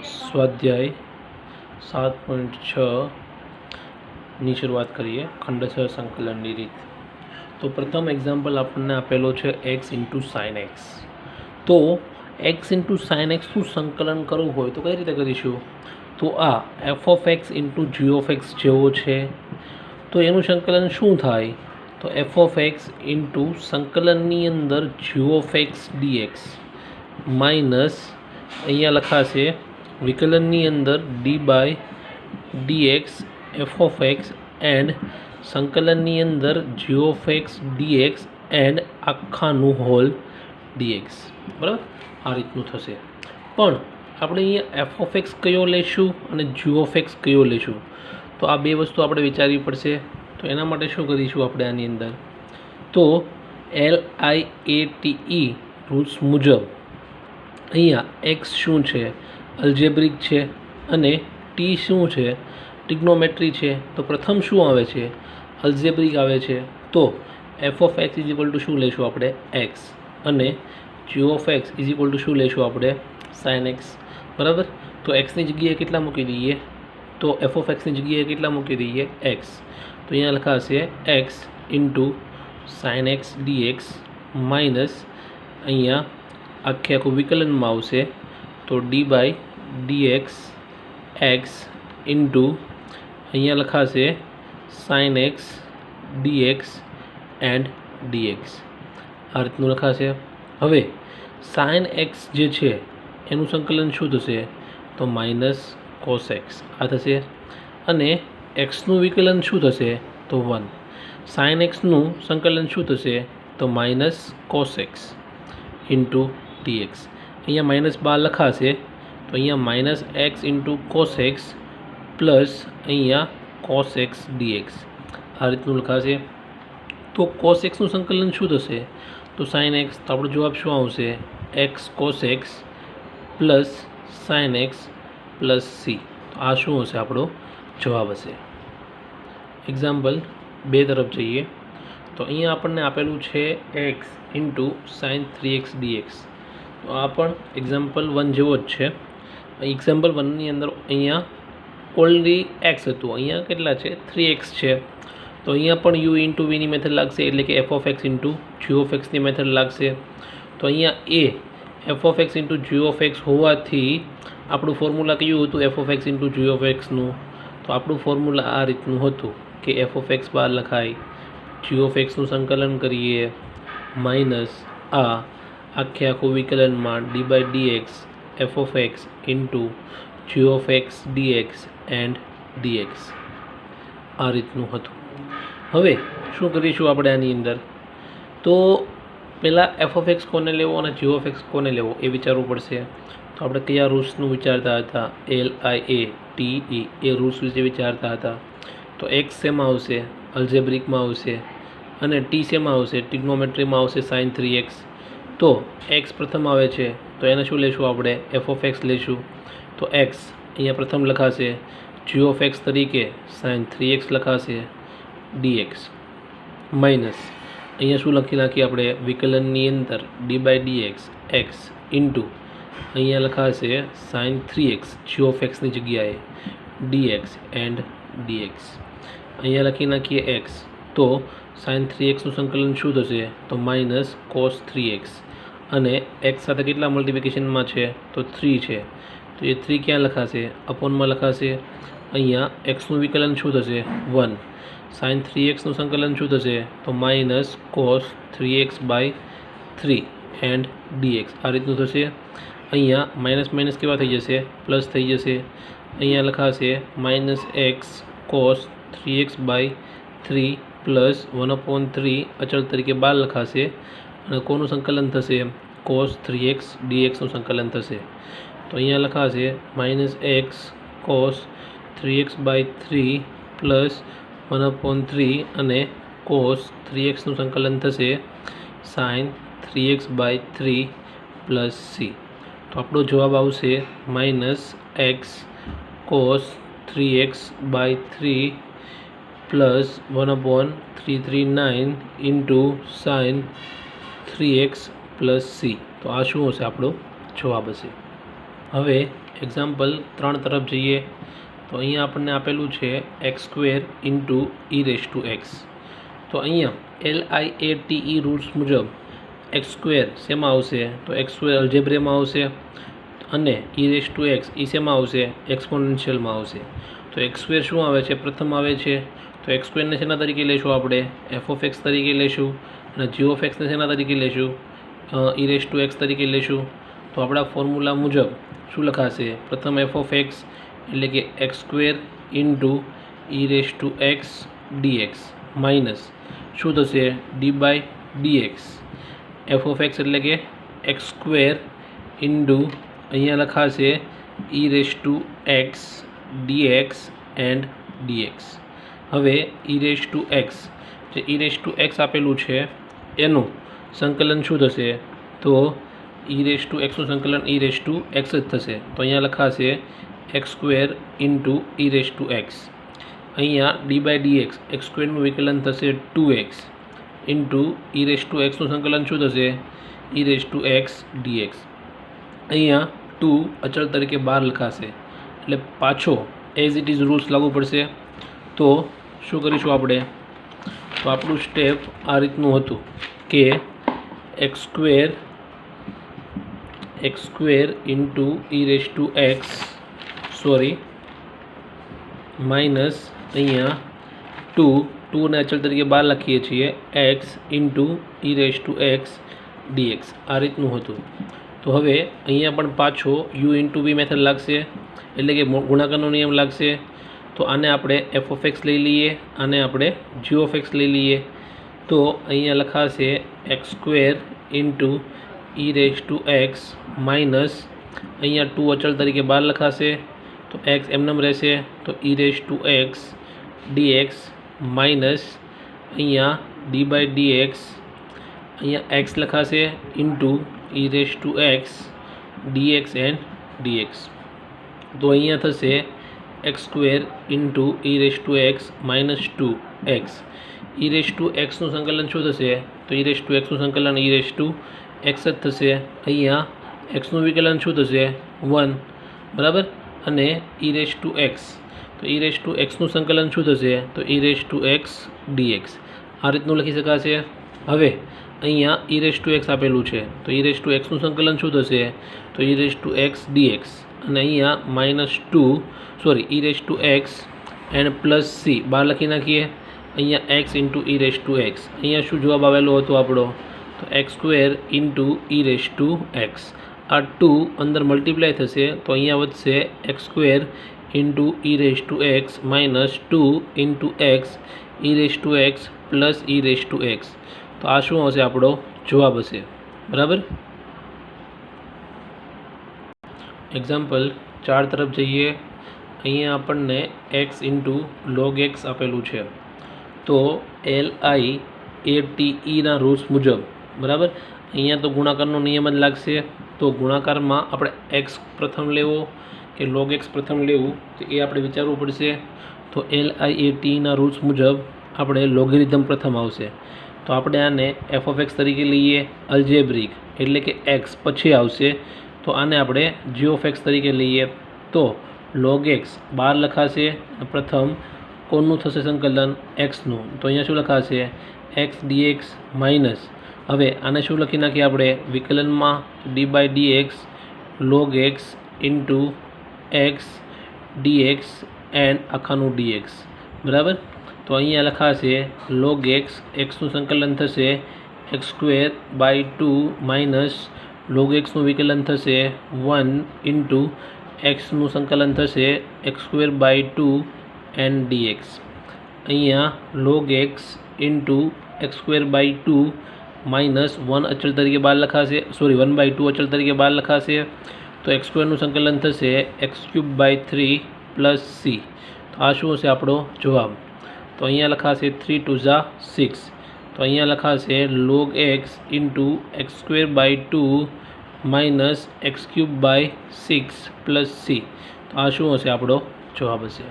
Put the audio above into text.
સ્વાધ્યાય 7.6 ની શરૂઆત કરીએ. ખંડેસર સંકલનની રીત. તો પ્રથમ એક્ઝામ્પલ આપણને આપેલો છે x ઇન્ટુ સાઇન એક્સ. તો x ઇન્ટુ સાઇન એક્સનું સંકલન કરવું હોય તો કઈ રીતે કરીશું? તો આ f of x into g of x જેવો છે. તો એનું સંકલન શું થાય? તો એફ ઓફ એક્સ ઇન્ટુ સંકલનની અંદર g of x dx minus અહીંયા લખાશે વિકલનની અંદર d by dx f of x and સંકલનની અંદર g of x dx and આખાનું હોલ ડીએક્સ. બરાબર, આ રીતનું થશે. પણ આપણે અહીંયા એફ ઓફ એક્સ કયો લઈશું અને જી ઓફ એક્સ કયો લઈશું? તો આ બે વસ્તુ આપણે વિચારવી પડશે. તો એના માટે શું કરીશું આપણે આની અંદર? તો LIATE રૂલ્સ મુજબ અહીંયા એક્સ શું છે? અલ્જેબ્રિક છે અને ટી શું છે? ટ્રિગ્નોમેટ્રી છે. તો પ્રથમ શું આવે છે? અલ્જેબ્રિક આવે છે. તો f of x is equal to શું લઈશું આપણે? એક્સ. અને g of x is equal to શું લઈશું આપણે? Sine x. બરાબર. તો એક્સની જગ્યાએ કેટલા મૂકી દઈએ? તો એફ ઓફ એક્સની જગ્યાએ કેટલા મૂકી દઈએ? એક્સ. તો અહીંયા લખાશે x into sine x dx minus અહીંયા આખે આખું વિકલનમાં આવશે તો d by dx x into અહીંયા લખાશે sine x dx and dx. આ રીતનું લખાશે. હવે સાઇન એક્સ જે છે એનું સંકલન શું થશે? તો માઇનસ કોસ એક્સ આ થશે. અને એક્સનું વિકલન શું થશે? તો 1. સાઇન એક્સનું સંકલન શું થશે? તો minus cos x into dx. અહીંયા માઇનસ 12 લખાશે તો અહીંયા minus x into cos x plus અહીંયા કોસ એક્સ ડીએક્સ આ રીતનું લખાશે. તો કોસ એક્સનું સંકલન શું થશે? તો સાઇન એક્સ. તો આપણો જવાબ શું આવશે? X cos x plus sine x plus c. તો આ શું હશે? આપણો જવાબ હશે. એક્ઝામ્પલ 2 તરફ જઈએ. તો અહીંયા આપણને આપેલું છે x into sine 3x dx. તો આ પણ એક્ઝામ્પલ 1 જેવો જ છે. એક્ઝામ્પલ 1ની અંદર અહીંયા ઓલરેડી એક્સ હતું, અહીંયા કેટલા છે? 3x છે. તો અહીંયા પણ યુ ઇન્ટુ વીની મેથડ લાગશે, એટલે કે f of x into g of એક્સની મેથડ લાગશે. તો અહીંયા એ f of x into g of x હોવાથી આપણું ફોર્મ્યુલા કયું હતું? F of x into g of એક્સનું. તો આપણું ફોર્મ્યુલા આ રીતનું હતું કે એફ ઓફ એક્સ બહાર લખાય, જી ઓફ એક્સનું સંકલન કરીએ માઇનસ આ આખે આખું વિકલનમાં d by dx f of x into g of x dx and dx આ રીતનું હતું. હવે શું કરીશું આપણે આની અંદર? તો પહેલાં એફ ઓફ એક્સ કોને લેવો અને જી ઓફ એક્સ કોને લેવો એ વિચારવું પડશે. તો આપણે કયા રૂલ્સનું વિચારતા હતા? LIATE એ રૂલ્સ વિશે વિચારતા હતા. તો એક્સ શેમાં આવશે? અલ્જેબ્રિકમાં આવશે. અને ટી શેમાં આવશે? ટ્રિગ્નોમેટ્રીમાં આવશે સાઇન 3x. તો એક્સ પ્રથમ આવે છે તો એને શું લઈશું આપણે? એફ ઓફ એક્સ લઈશું. તો એક્સ અહીંયા પ્રથમ લખાશે, જી ઓફ એક્સ તરીકે સાઇન 3x લખાશે ડીએક્સ માઇનસ અહીંયા શું લખી નાખીએ આપણે? વિકલનની અંદર d by dx x into અહીંયા લખાશે સાઇન 3x જી ઓફ એક્સની જગ્યાએ ડીએક્સ એન્ડ ડીએક્સ. અહીંયા લખી નાખીએ એક્સ. તો સાઇન 3xનું સંકલન શું થશે? તો માઇનસ કોસ 3x. અને એક્સ સાથે કેટલા મલ્ટિપ્લિકેશનમાં છે? તો 3 છે. તો એ 3 ક્યાં લખાશે? અપોનમાં લખાશે. અહીંયા એક્સનું વિકલન શું થશે? 1. સાઇન 3xનું સંકલન શું થશે? તો minus cos 3x by 3 and dx આ રીતનું થશે. અહીંયા માઇનસ માઇનસ કેવા થઈ જશે? પ્લસ થઈ જશે. અહીંયા લખાશે minus x cos 3x by 3 plus 1/3 અચળ તરીકે 12 લખાશે. અને કોનું સંકલન થશે? કોસ 3x ડીએક્સનું સંકલન થશે. તો અહીંયા લખાશે minus x cos 3x by 3 plus 1/3 અને કોસ 3xનું સંકલન થશે sign 3x by 3 plus c. તો આપણો જવાબ આવશે minus x cos 3x by 3 plus 1/339 into sine 3x plus c. તો આ શું હશે? આપણો જવાબ હશે. હવે એક્ઝામ્પલ 3 તરફ જઈએ તો અહીંયા આપણને આપેલું છે x² ઇન્ટુ e⁻x. તો અહીંયા LIATE રૂલ્સ મુજબ x² શેમાં આવશે? તો x² અલ્જેબ્રામાં આવશે અને e⁻x શેમાં આવશે? એક્સપોનેન્શિયલમાં આવશે. તો x² શું આવે છે? પ્રથમ આવે છે. તો x² ને શેના તરીકે લેશું? આપણે f(x) તરીકે લેશું અને g(x) ને શેના તરીકે લેશું? e⁻x તરીકે લેશું. તો આપણા ફોર્મ્યુલા મુજબ શું લખાશે? પ્રથમ f(x) એટલે કે x² into e⁻x dx minus શું થશે? d/dx. f(x) એટલે કે x² ઇન્ટુ અહીંયા લખાશે e⁻x dx એન્ડ dx. હવે e⁻x જે e⁻x આપેલું છે એનું સંકલન શું થશે? તો e⁻xનું સંકલન e⁻x જ થશે. તો અહીંયા લખાશે x² ઇન્ટુ e⁻x. અહીંયા d/dx x²નું વિકલન થશે 2x ઇન્ટુ e⁻xનું સંકલન શું થશે? e⁻x dx. અહીંયા 2 અચળ તરીકે બહાર લખાશે એટલે પાછો એઝ ઇટ ઇઝ રૂલ્સ લાગુ પડશે. તો શું કરીશું આપણે? તો આપણું સ્ટેપ આ રીતનું હતું કે x² ઇન્ટુ e⁻x માઇનસ અહીંયા 2 ને અચળ તરીકે બહાર લખીએ છીએ x ઇન્ટુ e⁻x dx. આ રીતનું હતું. તો હવે અહીંયા પણ પાછો u ઇન્ટુ v મેથડ લાગશે એટલે કે ગુણાકારનો નિયમ લાગશે. તો આને આપણે f(x) લઈ લઈએ, આને આપણે g(x) લઈ લઈએ. તો અહીંયા લખાશે x² ઇન્ટુ e⁻x માઇનસ અહીંયા 2 અચળ તરીકે બહાર લખાશે તો x એમનેમ રહેશે. તો e⁻x dx માઇનસ અહીંયા d/dx અહીંયા x લખાશે into e⁻x dx and dx. તો અહીંયા થશે x² into e⁻x minus 2x. e⁻xનું સંકલન શું થશે? તો e⁻xનું સંકલન e⁻x જ થશે. અહીંયા xનું વિકલન શું થશે? 1 બરાબર. અને e⁻x તો e⁻xનું સંકલન શું થશે? તો e⁻x dx. આ રીતનું લખી શકાશે. હવે અહીંયા e⁻x આપેલું છે તો e⁻xનું સંકલન શું થશે? તો e⁻x dx અને અહીંયા e⁻x એન્ડ પ્લસ c બહાર લખી નાખીએ. અહીંયા x ઇન્ટુ e⁻x. અહીંયા શું જવાબ આવેલો હતો આપણો? તો x² ઇન્ટુ e⁻x. આ 2 અંદર મલ્ટીપ્લાય થશે તો અહીંયા વધશે x² into e⁻x minus 2 into x e⁻x plus e⁻x. તો આ શું હશે? આપણો જવાબ હશે. બરાબર. એક્ઝામ્પલ 4 તરફ જઈએ. અહીંયા આપણને x ઇન્ટુ log(x) આપેલું છે. તો LIATEના રૂલ્સ મુજબ બરાબર અહીંયા તો ગુણાકારનો નિયમ જ લાગશે. તો ગુણાકારમાં આપણે x પ્રથમ લેવો કે log(x) પ્રથમ લેવું તો એ આપણે વિચારવું પડશે. તો LIATEના રૂલ્સ મુજબ આપણે લોગેરિધમ પ્રથમ આવશે. તો આપણે આને f(x) તરીકે લઈએ અલ્જેબ્રિક એટલે કે x પછી આવશે. તો આને આપણે g(x) તરીકે લઈએ તો log(x) બહાર લખાશે. પ્રથમ કોનું થશે સંકલન? xનું. તો અહીંયા શું લખાશે? x dx માઇનસ હવે આને શું લખી નાખીએ આપણે વિકલનમાં? d/dx log(x) into x dx and આખાનું dx બરાબર. તો અહીંયા લખાશે log(x) xનું સંકલન થશે x²/2 માઇનસ log(x)નું વિકલન થશે 1 ઇન્ટુ xનું સંકલન થશે x²/2 એન્ડ dx. અહીંયા log(x) ઇન્ટુ x²/2 માઇનસ 1 અચળ તરીકે બહાર લખાશે 1/2 અચળ તરીકે બહાર લખાશે. તો x²નું સંકલન થશે x³/3 પ્લસ c. તો આ શું હશે આપણો જવાબ? તો અહીંયા લખાશે 3 × 2 = 6. તો અહીંયા લખાશે log(x) into x²/2 minus x³/6 plus c. તો આ શું હશે આપણો જવાબ હશે.